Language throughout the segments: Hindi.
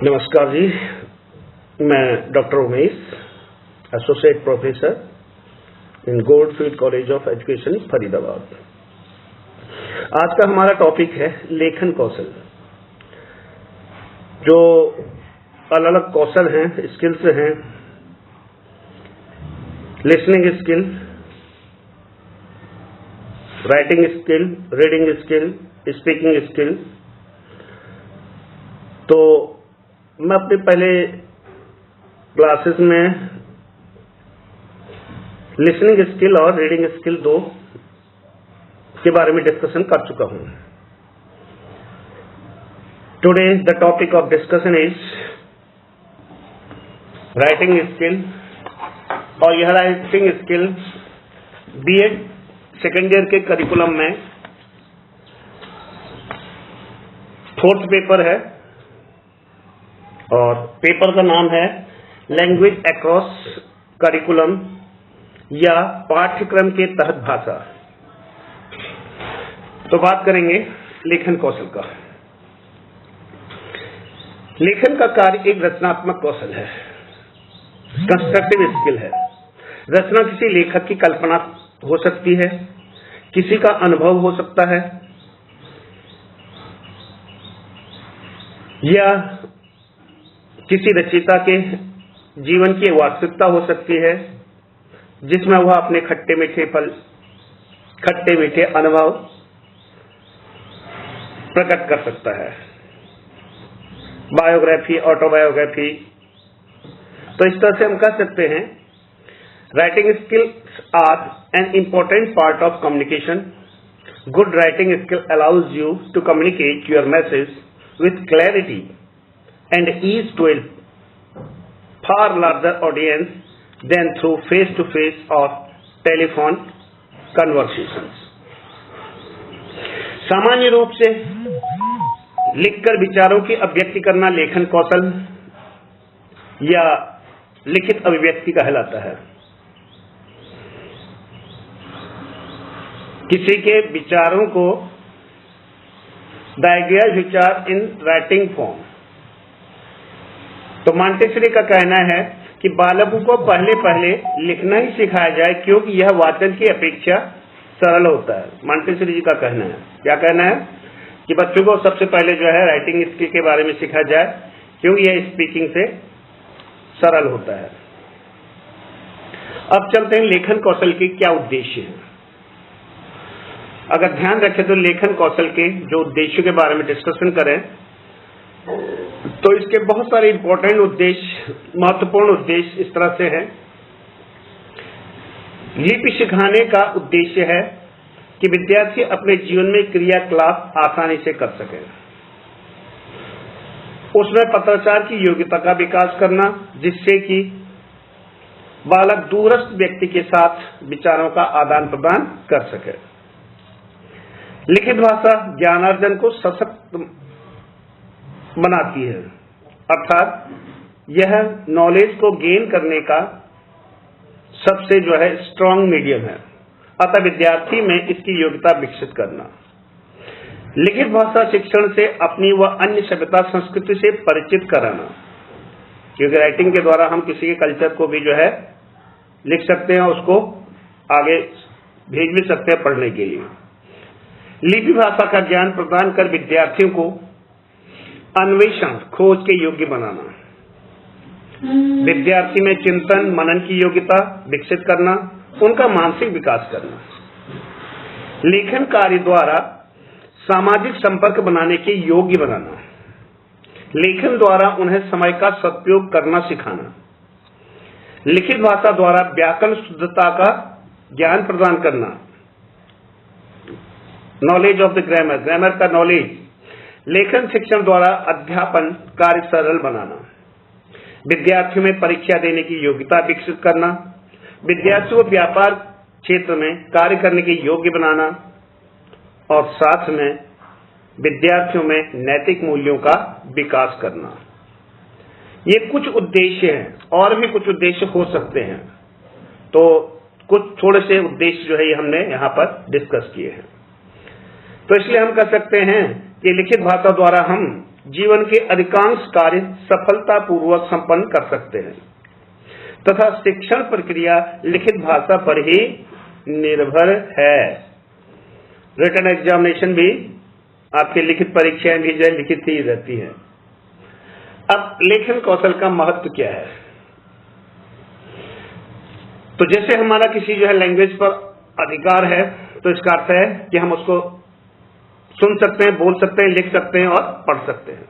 नमस्कार जी, मैं doctor Umesh, associate professor in Goldfield College of Education Faridabad. आज का हमारा टॉपिक है लेखन कौशल। जो अलग अलग कौशल हैं, स्किल्स हैं, listening skill, writing skill, reading skill, speaking skill. तो मैं अपने पहले क्लासेस में लिसनिंग स्किल और रीडिंग स्किल दो के बारे में डिस्कशन कर चुका हूं। Today the topic of discussion is writing skill. और यह writing skill BEd second year के करिकुलम में 4th पेपर है और पेपर का नाम है लैंग्वेज अक्रॉस करिकुलम या पाठ्यक्रम के तहत भाषा। तो बात करेंगे लेखन कौशल का। लेखन का कार्य एक रचनात्मक कौशल है, कंस्ट्रक्टिव स्किल है। रचना किसी लेखक की कल्पना हो सकती है, किसी का अनुभव हो सकता है, या किसी रचयिता के जीवन की वास्तविकता हो सकती है जिसमें वह अपने खट्टे मीठे अनुभव प्रकट कर सकता है। Biography, autobiography. तो इस तरह से हम कह सकते हैं writing skills are an important part of communication. Good writing skill allows you to communicate your message with clarity and ease to a far larger audience than through face-to-face or telephone conversations. सामान्य रूप से लिखकर विचारों की अभिव्यक्ति करना लेखन कौशल या लिखित अभिव्यक्ति कहलाता है। किसी के विचारों को the ideas which are in writing form. तो मॉन्टेसरी का कहना है कि बालकों को पहले लिखना ही सिखाया जाए क्योंकि यह वाचन की अपेक्षा सरल होता है। मॉन्टेसरी जी का कहना है, क्या कहना है कि बच्चों को सबसे पहले जो है राइटिंग स्किल के बारे में सिखाया जाए क्योंकि यह स्पीकिंग से सरल होता है। अब चलते हैं लेखन कौशल के क्या उद्देश्य हैं। अगर ध्यान रखें तो लेखन कौशल के जो उद्देश्यों के बारे में डिस्कशन करें तो इसके बहुत सारे इंपॉर्टेंट उद्देश्य, महत्वपूर्ण उद्देश्य इस तरह से हैं। लिपि सिखाने का उद्देश्य है कि विद्यार्थी अपने जीवन में क्रियाकलाप आसानी से कर सके। उसमें पत्राचार की योग्यता का विकास करना जिससे कि बालक दूरस्थ व्यक्ति के साथ विचारों का आदान प्रदान कर सके। लिखित भाषा ज्ञानार्जन को सशक्त बनाती है, अर्थात यह नॉलेज को गेन करने का सबसे जो है स्ट्रॉन्ग मीडियम है। अतः विद्यार्थी में इसकी योग्यता विकसित करना। लिखित भाषा शिक्षण से अपनी व अन्य सभ्यता संस्कृति से परिचित कराना, क्योंकि राइटिंग के द्वारा हम किसी के कल्चर को भी जो है लिख सकते हैं, उसको आगे भेज भी सकते हैं पढ़ने के लिए। लिपि भाषा का ज्ञान प्रदान कर विद्यार्थियों को अन्वेषण, खोज के योग्य बनाना। विद्यार्थी में चिंतन मनन की योग्यता विकसित करना, उनका मानसिक विकास करना। लेखन कार्य द्वारा सामाजिक संपर्क बनाने के योग्य बनाना। लेखन द्वारा उन्हें समय का सदुपयोग करना सिखाना। लिखित भाषा द्वारा व्याकरण शुद्धता का ज्ञान प्रदान करना। Knowledge of the grammar, grammar का नॉलेज। लेखन शिक्षण द्वारा अध्यापन कार्य सरल बनाना। विद्यार्थियों में परीक्षा देने की योग्यता विकसित करना। विद्यार्थियों को व्यापार क्षेत्र में कार्य करने के योग्य बनाना और साथ में विद्यार्थियों में नैतिक मूल्यों का विकास करना। ये कुछ उद्देश्य हैं, और भी कुछ उद्देश्य हो सकते हैं। तो कुछ थोड़े से उद्देश्य जो है ये हमने यहाँ पर डिस्कस किए हैं। तो इसलिए हम कह सकते हैं कि लिखित भाषा द्वारा हम जीवन के अधिकांश कार्य सफलतापूर्वक संपन्न कर सकते हैं तथा शिक्षण प्रक्रिया लिखित भाषा पर ही निर्भर है। रिटन एग्जामिनेशन भी, आपकी लिखित परीक्षाएं भी जो लिखित ही रहती हैं। अब लेखन कौशल का महत्व क्या है? तो जैसे हमारा किसी जो है लैंग्वेज पर अधिकार है, तो इसका अर्थ है कि हम उसको सुन सकते हैं, बोल सकते हैं, लिख सकते हैं और पढ़ सकते हैं।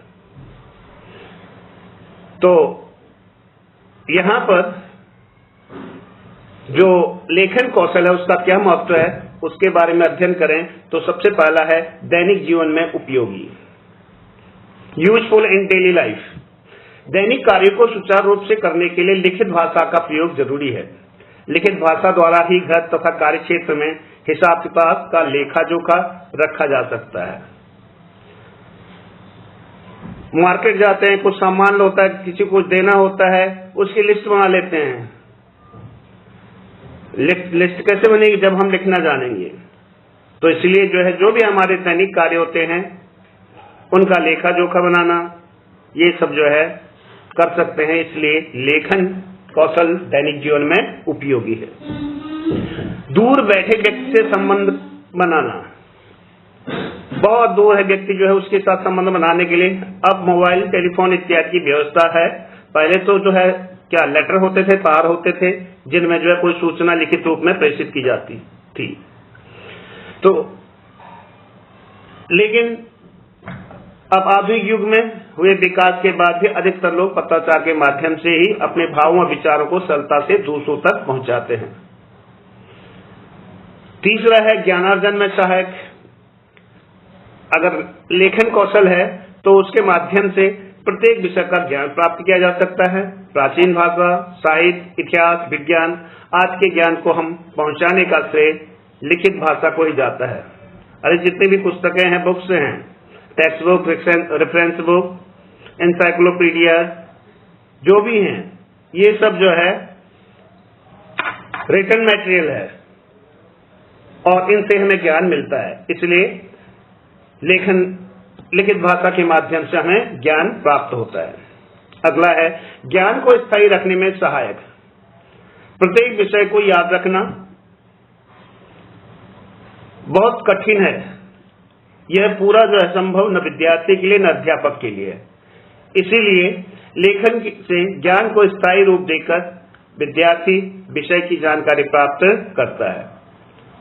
तो यहां पर जो लेखन कौशल है उसका क्या महत्व है, उसके बारे में अध्ययन करें तो सबसे पहला है दैनिक जीवन में उपयोगी, यूजफुल इन डेली लाइफ। दैनिक कार्य को सुचारू रूप से करने के लिए लिखित भाषा का प्रयोग जरूरी है। लिखित भाषा द्वारा ही घर तथा कार्य क्षेत्र में हिसाब किताब का लेखा जोखा रखा जा सकता है। मार्केट जाते हैं, कुछ सामान होता है, किसी को देना होता है, उसकी लिस्ट बना लेते हैं। लिस्ट कैसे बनेगी? जब हम लिखना जानेंगे। तो इसलिए जो है जो भी हमारे दैनिक कार्य होते हैं उनका लेखा जोखा बनाना, ये सब जो है कर सकते हैं। इसलिए लेखन कौशल दैनिक जीवन में उपयोगी है। दूर बैठे व्यक्ति से संबंध बनाना, बहुत दूर है व्यक्ति जो है उसके साथ संबंध बनाने के लिए अब मोबाइल टेलीफोन इत्यादि की व्यवस्था है। पहले तो जो है क्या लेटर होते थे, तार होते थे जिनमें जो है कोई सूचना लिखित रूप में प्रेषित की जाती थी। तो लेकिन अब आधुनिक युग में हुए विकास के बाद भी अधिकतर लोग पत्राचार के माध्यम से ही अपने भावों और विचारों को सरलता से दूसरों तक पहुंचाते हैं। तीसरा है ज्ञानार्जन में सहायक। अगर लेखन कौशल है तो उसके माध्यम से प्रत्येक विषय का ज्ञान प्राप्त किया जा सकता है। प्राचीन भाषा, साहित्य, इतिहास, विज्ञान आदि के ज्ञान को हम पहुंचाने का श्रेय लिखित भाषा को ही जाता है। अरे जितनी भी पुस्तकें हैं, बुक्स हैं, text book, reference book, encyclopedia, जो भी हैं, ये सब जो है रिटन मटेरियल है और इनसे हमें ज्ञान मिलता है। इसलिए लिखित भाषा के माध्यम से हमें ज्ञान प्राप्त होता है। अगला है ज्ञान को स्थायी रखने में सहायक। प्रत्येक विषय को याद रखना बहुत कठिन है। यह पूरा जो है संभव न विद्यार्थी के लिए न अध्यापक के लिए। इसीलिए लेखन से ज्ञान को स्थायी रूप देकर विद्यार्थी विषय की जानकारी प्राप्त करता है।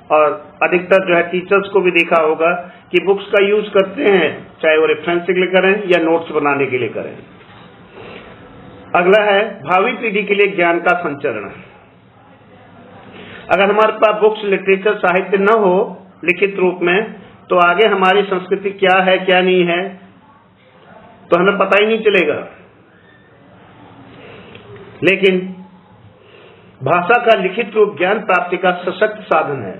और अधिकतर जो है टीचर्स को भी देखा होगा कि बुक्स का यूज करते हैं, चाहे वो रेफरेंस के लिए करें या नोट्स बनाने के लिए करें। अगला है भावी पीढ़ी के लिए ज्ञान का संचरण। अगर हमारे पास बुक्स, लिटरेचर, साहित्य न हो लिखित रूप में, तो आगे हमारी संस्कृति क्या है क्या नहीं है तो हमें पता ही नहीं चलेगा। लेकिन भाषा का लिखित रूप ज्ञान प्राप्ति का सशक्त साधन है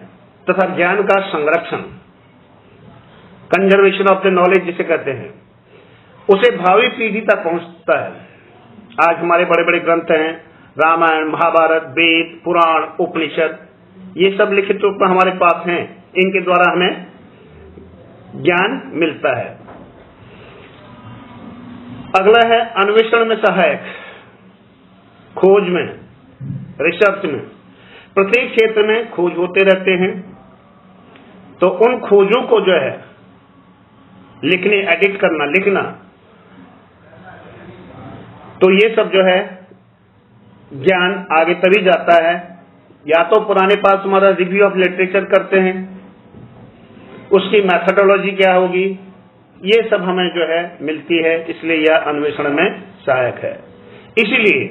तथा ज्ञान का संरक्षण, कंजर्वेशन ऑफ द नॉलेज जिसे कहते हैं, उसे भावी पीढ़ी तक पहुंचता है। आज हमारे बड़े बड़े ग्रंथ हैं, रामायण, महाभारत, वेद, पुराण, उपनिषद, ये सब लिखित रूप में हमारे पास हैं। इनके द्वारा हमें ज्ञान मिलता है। अगला है अन्वेषण में सहायक, खोज में, रिसर्च में। प्रत्येक क्षेत्र में खोज होते रहते हैं, तो उन खोजों को जो है लिखने, एडिट करना, लिखना, तो ये सब जो है ज्ञान आगे तभी जाता है। या तो पुराने पास हमारा रिव्यू ऑफ लिटरेचर करते हैं, उसकी मैथोडोलॉजी क्या होगी, ये सब हमें जो है मिलती है। इसलिए यह अन्वेषण में सहायक है। इसीलिए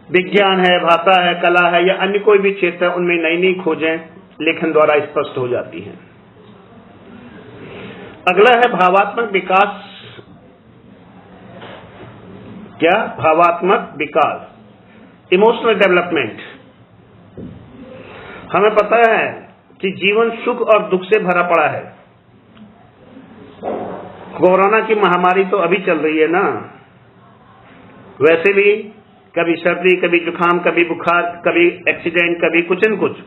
विज्ञान है, भाषा है, कला है या अन्य कोई भी क्षेत्र है, उनमें नई नई खोजें लेखन द्वारा स्पष्ट हो जाती हैं। अगला है भावात्मक विकास। क्या? भावात्मक विकास, इमोशनल डेवलपमेंट। हमें पता है कि जीवन सुख और दुख से भरा पड़ा है। कोरोना की महामारी तो अभी चल रही है ना, वैसे भी कभी सर्दी, कभी जुकाम, कभी बुखार, कभी एक्सीडेंट, कभी कुछ न कुछ।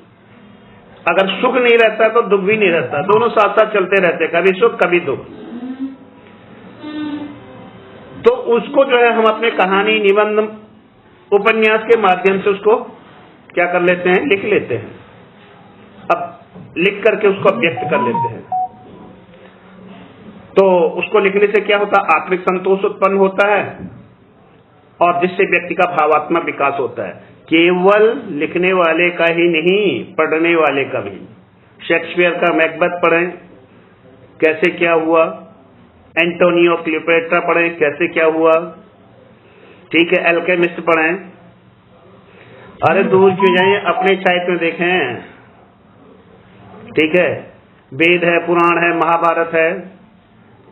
अगर सुख नहीं रहता तो दुख भी नहीं रहता, दोनों साथ साथ चलते रहते, कभी सुख कभी दुख। उसको जो है हम अपने कहानी, निबंध, उपन्यास के माध्यम से उसको क्या कर लेते हैं, लिख लेते हैं। अब लिख करके उसको व्यक्त कर लेते हैं। तो उसको लिखने से क्या होता है, आत्मिक संतोष उत्पन्न होता है और जिससे व्यक्ति का भावात्मक विकास होता है। केवल लिखने वाले का ही नहीं, पढ़ने वाले का भी। शेक्सपियर का मैकबेथ पढ़ें, कैसे क्या हुआ, एंटोनियो क्लियोपेट्रा पढ़ें, कैसे क्या हुआ, ठीक है, एल्केमिस्ट पढ़ें। अरे दूर क्यों जाएं, अपने साहित्य में देखें, ठीक है, वेद है, पुराण है, महाभारत है।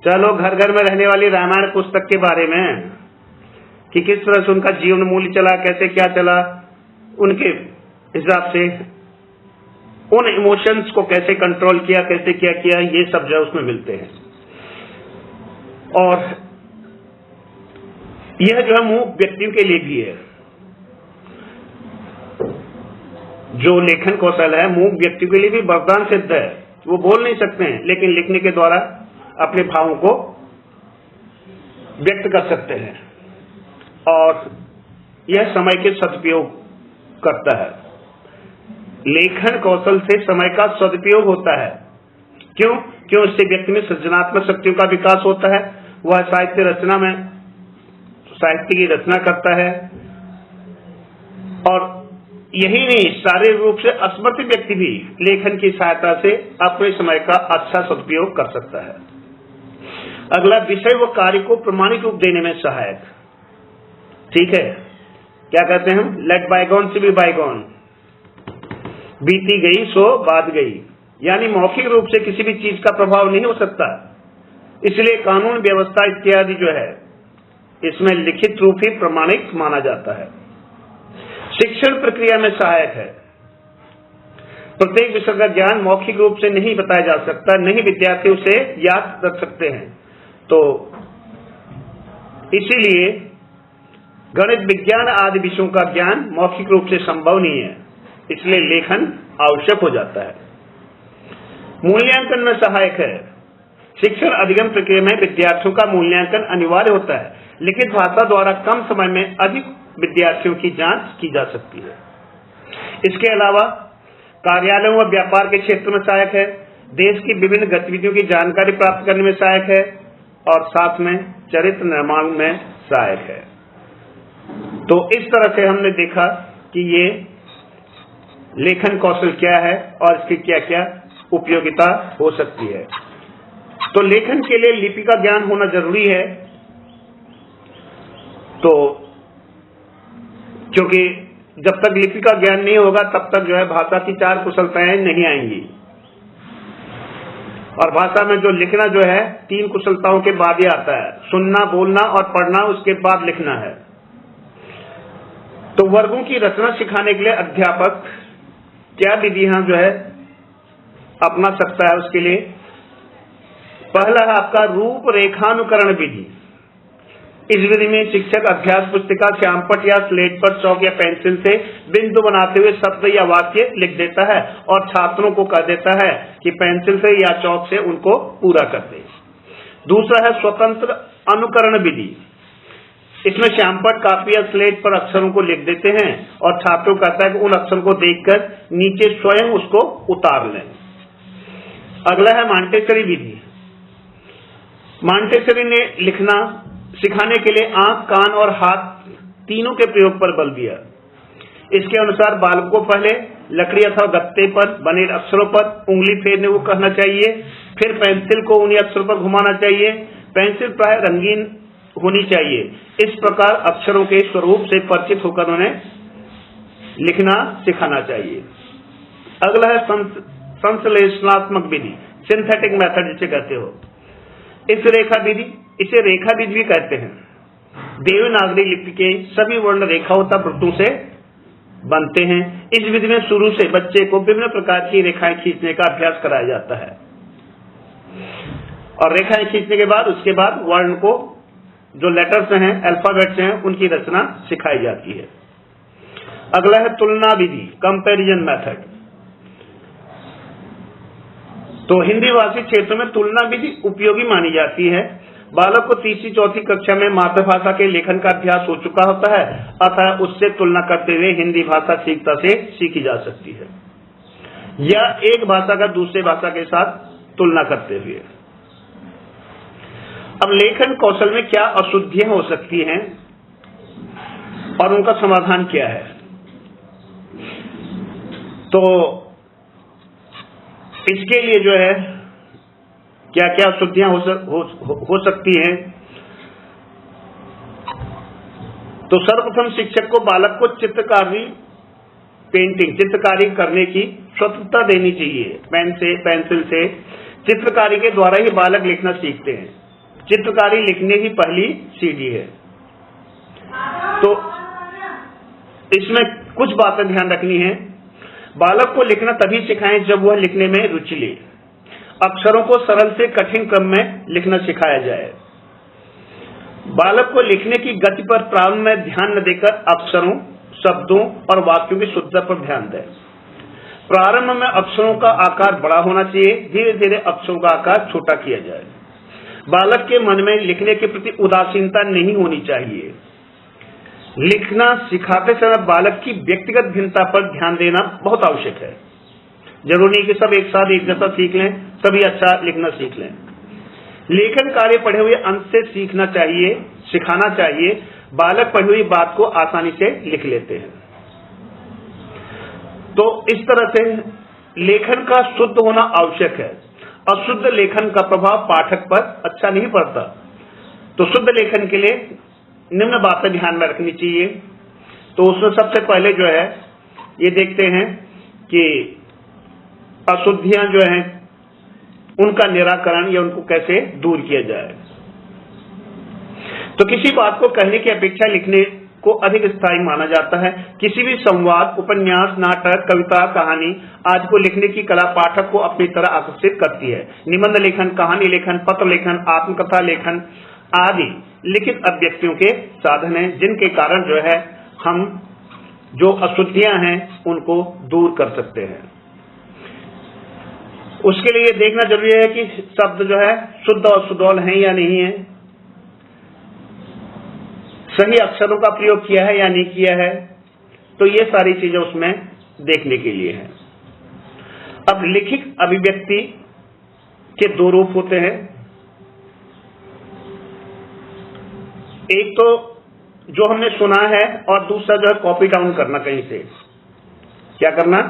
चलो घर घर में रहने वाली रामायण पुस्तक के बारे में कि किस तरह से उनका जीवन मूल्य चला, कैसे क्या चला, उनके हिसाब से उन इमोशंस को कैसे कंट्रोल किया, कैसे क्या किया, ये सब जो है उसमें मिलते हैं। और यह जो है मूक व्यक्तियों के लिए भी है। जो लेखन कौशल है मूक व्यक्तियों के लिए भी वरदान सिद्ध है। वो बोल नहीं सकते हैं लेकिन लिखने के द्वारा अपने भावों को व्यक्त कर सकते हैं और यह समय के सदुपयोग करता है। लेखन कौशल से समय का सदुपयोग होता है। क्यों? क्यों? इससे व्यक्ति में सृजनात्मक शक्तियों का विकास होता है। वह साहित्य रचना में साहित्य की रचना करता है और यही नहीं, शारीरिक रूप से असमर्थ व्यक्ति भी लेखन की सहायता से अपने समय का अच्छा सदुपयोग कर सकता है। अगला विषय व कार्य को प्रमाणिक रूप देने में सहायक, ठीक है। क्या कहते हैं हम, लेट बायगॉन से बी बायगॉन, बीती गई सो बात गई। यानी मौखिक रूप से किसी भी चीज का प्रभाव नहीं हो सकता, इसलिए कानून व्यवस्था इत्यादि जो है इसमें लिखित रूप ही प्रमाणिक माना जाता है। शिक्षण प्रक्रिया में सहायक है। प्रत्येक विषय का ज्ञान मौखिक रूप से नहीं बताया जा सकता, नहीं विद्यार्थी उसे याद रख सकते हैं। तो इसीलिए गणित, विज्ञान आदि विषयों का ज्ञान मौखिक रूप से संभव नहीं है, इसलिए लेखन आवश्यक हो जाता है। मूल्यांकन में सहायक है। शिक्षण अधिगम प्रक्रिया में विद्यार्थियों का मूल्यांकन अनिवार्य होता है। लिखित भाषा द्वारा कम समय में अधिक विद्यार्थियों की जांच की जा सकती है। इसके अलावा कार्यालयों व व्यापार के क्षेत्र में सहायक है। देश की विभिन्न गतिविधियों की जानकारी प्राप्त करने में सहायक है और साथ में चरित्र निर्माण में सहायक है। तो इस तरह से हमने देखा कि ये लेखन कौशल क्या है और इसकी क्या क्या उपयोगिता हो सकती है। तो लेखन के लिए लिपि का ज्ञान होना जरूरी है। तो क्योंकि जब तक लिपि का ज्ञान नहीं होगा तब तक जो है भाषा की चार कुशलताएं नहीं आएंगी। और भाषा में जो लिखना जो है 3 कुशलताओं के बाद ही आता है, सुनना, बोलना और पढ़ना, उसके बाद लिखना है। तो वर्गों की रचना सिखाने के लिए अध्यापक क्या विधियां जो है अपना सकता है? उसके लिए पहला है आपका रूपरेखानुकरण विधि। इस विधि में शिक्षक अभ्यास पुस्तिका, श्यामपट्ट या स्लेट पर चौक या पेंसिल से बिंदु बनाते हुए शब्द या वाक्य लिख देता है और छात्रों को कह देता है कि पेंसिल से या चौक से उनको पूरा कर दे। दूसरा है स्वतंत्र अनुकरण विधि। इसमें श्यामपट्ट, कापी या स्लेट पर अक्षरों को लिख देते हैं और छात्रों को कहता है कि उन अक्षरों को देखकर नीचे स्वयं उसको उतार लें। अगला है मॉन्टेसरी विधि। मॉन्टेसरी ने लिखना सिखाने के लिए आंख, कान और हाथ तीनों के प्रयोग पर बल दिया। इसके अनुसार बालक को पहले लकड़ी अथवा गत्ते पर बने अक्षरों पर उंगली फेरने को कहना चाहिए, फिर पेंसिल को उन्हीं अक्षरों पर घुमाना चाहिए। पेंसिल प्राय रंगीन होनी चाहिए। इस प्रकार अक्षरों के स्वरूप से परिचित होकर उन्हें लिखना सिखाना चाहिए। अगला है संश्लेषणात्मक विधि, सिंथेटिक मेथड जिसे कहते हो। इसे रेखा विधि भी कहते हैं। देवनागरी लिपि के सभी वर्ण रेखाओं वृत्तों से बनते हैं। इस विधि में शुरू से बच्चे को विभिन्न प्रकार की रेखाएं खींचने का अभ्यास कराया जाता है और रेखाएं खींचने के बाद उसके बाद वर्ण को, जो लेटर्स हैं, अल्फाबेट्स हैं, उनकी रचना सिखाई जाती है। अगला है तुलना विधि, कंपैरिजन मेथड। तो हिंदी भाषी क्षेत्र में तुलना विधि उपयोगी मानी जाती है। बालक को तीसरी चौथी कक्षा में मातृभाषा के लेखन का अभ्यास हो चुका होता है, अतः उससे तुलना करते हुए हिंदी भाषा सीखता से सीखी जा सकती है, या एक भाषा का दूसरे भाषा के साथ तुलना करते हुए। अब लेखन कौशल में क्या अशुद्धियां हो सकती हैं और उनका समाधान क्या है? तो इसके लिए जो है क्या क्या अशुद्धियां हो सकती हैं, तो सर्वप्रथम शिक्षक को बालक को चित्रकारी करने की स्वतंत्रता देनी चाहिए। पेंसिल से चित्रकारी के द्वारा ही बालक लिखना सीखते हैं। चित्रकारी लिखने की पहली सीढ़ी है। तो इसमें कुछ बातें ध्यान रखनी है। बालक को लिखना तभी सिखाएं जब वह लिखने में रुचि ले। अक्षरों को सरल से कठिन क्रम में लिखना सिखाया जाए। बालक को लिखने की गति पर प्रारंभ में ध्यान न देकर अक्षरों, शब्दों और वाक्यों की शुद्धता पर ध्यान दें। प्रारंभ में अक्षरों का आकार बड़ा होना चाहिए, धीरे धीरे अक्षरों का आकार छोटा किया जाए। बालक के मन में लिखने के प्रति उदासीनता नहीं होनी चाहिए। लिखना सिखाते समय बालक की व्यक्तिगत भिन्नता पर ध्यान देना बहुत आवश्यक है। जरूरी नहीं कि सब एक साथ एक जैसा सीख लें, सभी अच्छा लिखना सीख लें। लेखन कार्य पढ़े हुए अंत से सीखना चाहिए, सिखाना चाहिए। बालक पढ़ी हुई बात को आसानी से लिख लेते हैं। तो इस तरह से लेखन का शुद्ध होना आवश्यक है। अशुद्ध लेखन का प्रभाव पाठक पर अच्छा नहीं पड़ता। तो शुद्ध लेखन के लिए निम्न बातें ध्यान में रखनी चाहिए। तो उसमें सबसे पहले जो है ये देखते हैं कि अशुद्धियां जो हैं उनका निराकरण या उनको कैसे दूर किया जाए। तो किसी बात को कहने की अपेक्षा लिखने को अधिक स्थायी माना जाता है। किसी भी संवाद, उपन्यास, नाटक, कविता, कहानी आदि को लिखने की कला पाठक को अपनी तरह आकर्षित करती है। निबंध लेखन, कहानी लेखन, पत्र लेखन, आत्मकथा लेखन आदि लिखित अभिव्यक्तियों के साधन हैं, जिनके कारण जो है हम जो अशुद्धियां हैं उनको दूर कर सकते हैं। उसके लिए देखना जरूरी है कि शब्द जो है शुद्ध और सुडौल हैं या नहीं है, सही अक्षरों का प्रयोग किया है या नहीं किया है। तो ये सारी चीजें उसमें देखने के लिए है। अब लिखित अभिव्यक्ति के दो रूप होते हैं। एक तो जो हमने सुना है और दूसरा जो है कॉपी डाउन करना, कहीं से क्या करना,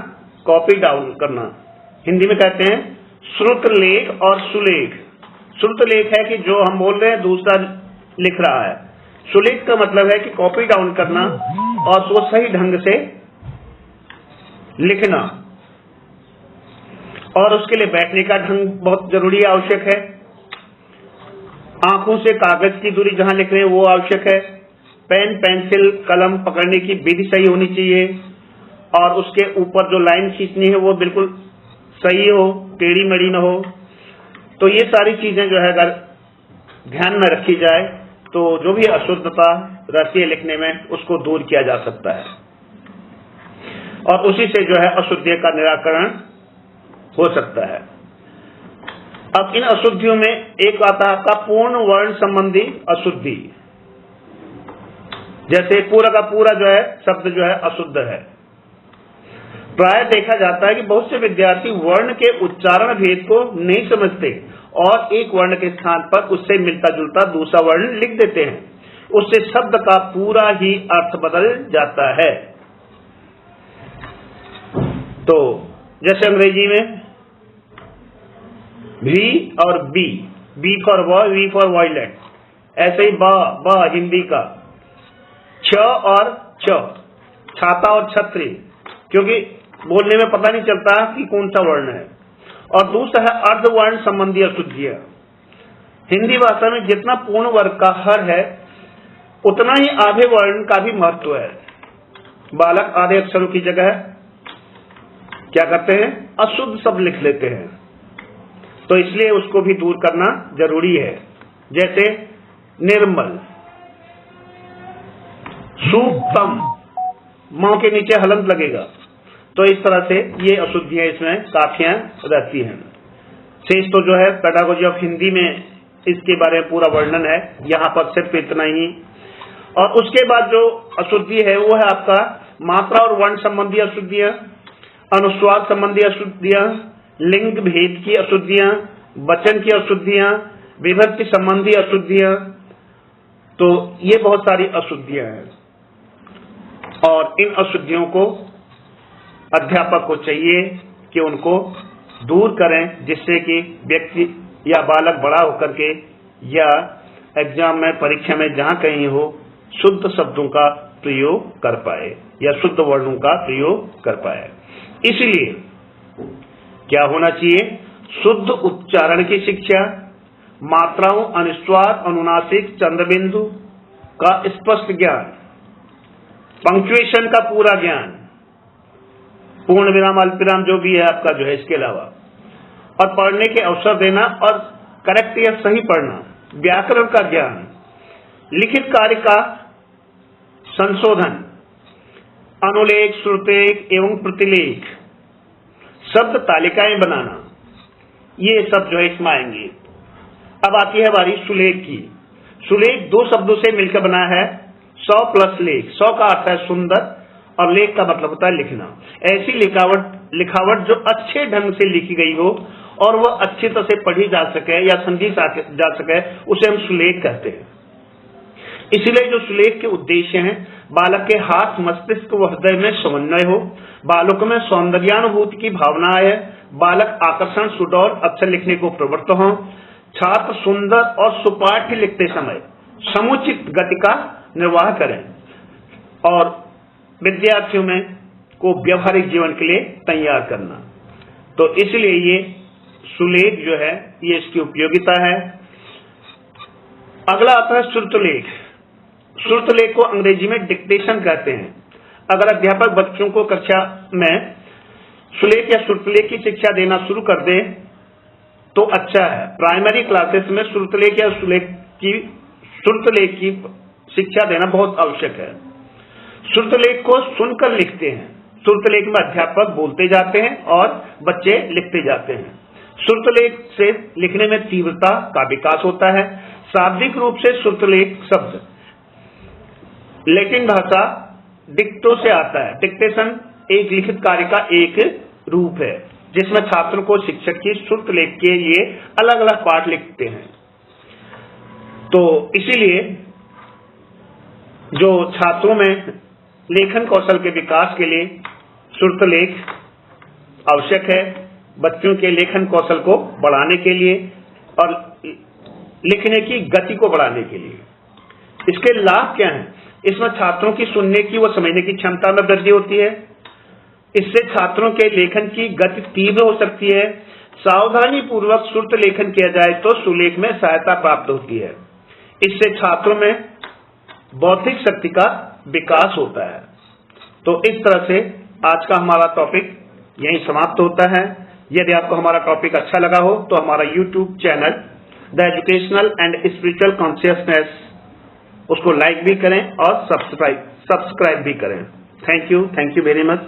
कॉपी डाउन करना। हिंदी में कहते हैं श्रुत लेख और सुलेख। श्रुत लेख है कि जो हम बोल रहे हैं दूसरा लिख रहा है। सुलेख का मतलब है कि कॉपी डाउन करना और वो सही ढंग से लिखना, और उसके लिए बैठने का ढंग बहुत जरूरी आवश्यक है। आंखों से कागज की दूरी जहां लिख रहे हैं वो आवश्यक है। पेन, पेंसिल, कलम पकड़ने की विधि सही होनी चाहिए, और उसके ऊपर जो लाइन खींचनी है वो बिल्कुल सही हो, टेढ़ी मेढ़ी न हो। तो ये सारी चीजें जो है अगर ध्यान में रखी जाए तो जो भी अशुद्धता रहती है लिखने में उसको दूर किया जा सकता है, और उसी से जो है अशुद्धि का निराकरण हो सकता है। अब इन अशुद्धियों में एक आता है पूर्ण वर्ण संबंधी अशुद्धि। जैसे पूरा का पूरा जो है शब्द जो है अशुद्ध है। प्राय देखा जाता है कि बहुत से विद्यार्थी वर्ण के उच्चारण भेद को नहीं समझते और एक वर्ण के स्थान पर उससे मिलता जुलता दूसरा वर्ण लिख देते हैं। उससे शब्द का पूरा ही अर्थ बदल जाता है। तो जैसे अंग्रेजी में वी और B for boy, V for violet, ऐसे ही बा हिंदी का, छ और छ, छाता और छतरी, क्योंकि बोलने में पता नहीं चलता कि कौन सा वर्ण है। और दूसरा है अर्धवर्ण संबंधी अशुद्धियां। हिंदी भाषा में जितना पूर्ण वर्ग का हर है उतना ही आधे वर्ण का भी महत्व है। बालक आधे अक्षरों की जगह क्या करते हैं, अशुद्ध शब्द लिख लेते हैं। तो इसलिए उसको भी दूर करना जरूरी है। जैसे निर्मल, सूक्तम, मां के नीचे हलंत लगेगा। तो इस तरह से ये अशुद्धियां इसमें काफियां रहती हैं। शेष तो जो है पेडागोजी ऑफ हिंदी में इसके बारे में पूरा वर्णन है, यहाँ पर सिर्फ इतना ही। और उसके बाद जो अशुद्धि है वो है आपका मात्रा और वर्ण संबंधी अशुद्धियां, अनुस्वार संबंधी अशुद्धियां, लिंग भेद की अशुद्धियां, वचन की अशुद्धियां, विभक्ति संबंधी अशुद्धियां। तो ये बहुत सारी अशुद्धियां हैं और इन अशुद्धियों को अध्यापक को चाहिए कि उनको दूर करें, जिससे कि व्यक्ति या बालक बड़ा होकर के या एग्जाम में, परीक्षा में जहां कहीं हो, शुद्ध शब्दों का प्रयोग कर पाए या शुद्ध वर्णों का प्रयोग कर पाए। इसलिए क्या होना चाहिए? शुद्ध उच्चारण की शिक्षा, मात्राओं, अनुस्वार, अनुनासिक, चंद्रबिंदु का स्पष्ट ज्ञान, पंक्चुएशन का पूरा ज्ञान, पूर्ण विराम, अल्पविराम जो भी है आपका जो है, इसके अलावा और पढ़ने के अवसर देना और करेक्ट या सही पढ़ना, व्याकरण का ज्ञान, लिखित कार्य का संशोधन, अनुलेख, श्रुतेक एवं प्रतिलेख, शब्द तालिकाएं बनाना, ये सब जो है इसमें आएंगे। अब आती है बारी सुलेख की। सुलेख दो शब्दों से मिलकर बना है, 100 प्लस लेख। 100 का अर्थ है सुंदर और लेख का मतलब होता है लिखना। ऐसी लिखावट जो अच्छे ढंग से लिखी गई हो और वह अच्छी तरह से पढ़ी जा सके या समझी जा सके, उसे हम सुलेख कहते हैं। इसलिए जो सुलेख के उद्देश्य हैं, बालक के हाथ, मस्तिष्क व हृदय में समन्वय हो, बालक में सौंदर्यानुभूति की भावना आए, बालक आकर्षण, सुडौल अक्षर लिखने को प्रवृत्त हों, छात्र सुंदर और सुपाठ्य लिखते समय समुचित गति का निर्वाह करें और विद्यार्थियों में को व्यवहारिक जीवन के लिए तैयार करना। तो इसलिए ये सुलेख जो है, ये इसकी उपयोगिता है। अगला आता है श्रुतलेख। श्रुतलेख को अंग्रेजी में डिक्टेशन कहते हैं। अगर अध्यापक बच्चों को कक्षा में सुलेख या श्रुतलेख की शिक्षा देना शुरू कर दे तो अच्छा है। प्राइमरी क्लासेस में श्रुतलेख या श्रुतलेख की शिक्षा देना बहुत आवश्यक है। श्रुतलेख को सुनकर लिखते हैं। श्रुतलेख में अध्यापक बोलते जाते हैं और बच्चे लिखते जाते हैं। श्रुतलेख से लिखने में तीव्रता का विकास होता है। शाब्दिक रूप से श्रुतलेख शब्द लैटिन भाषा डिक्टो से आता है। डिक्टेशन एक लिखित कार्य का एक रूप है जिसमें छात्रों को शिक्षक की श्रुतलेख के लिए अलग अलग पाठ लिखते हैं। तो इसीलिए जो छात्रों में लेखन कौशल के विकास के लिए श्रुतलेख आवश्यक है, बच्चों के लेखन कौशल को बढ़ाने के लिए और लिखने की गति को बढ़ाने के लिए। इसके लाभ क्या हैं? इसमें छात्रों की सुनने की व समझने की क्षमता में वृद्धि होती है। इससे छात्रों के लेखन की गति तीव्र हो सकती है। सावधानी पूर्वक श्रुत लेखन किया जाए तो सुलेख में सहायता प्राप्त होती है। इससे छात्रों में बौद्धिक शक्ति का विकास होता है। तो इस तरह से आज का हमारा टॉपिक यहीं समाप्त होता है। यदि आपको हमारा टॉपिक अच्छा लगा हो तो हमारा YouTube channel the educational and spiritual consciousness उसको लाइक भी करें और सब्सक्राइब भी करें। Thank you very much.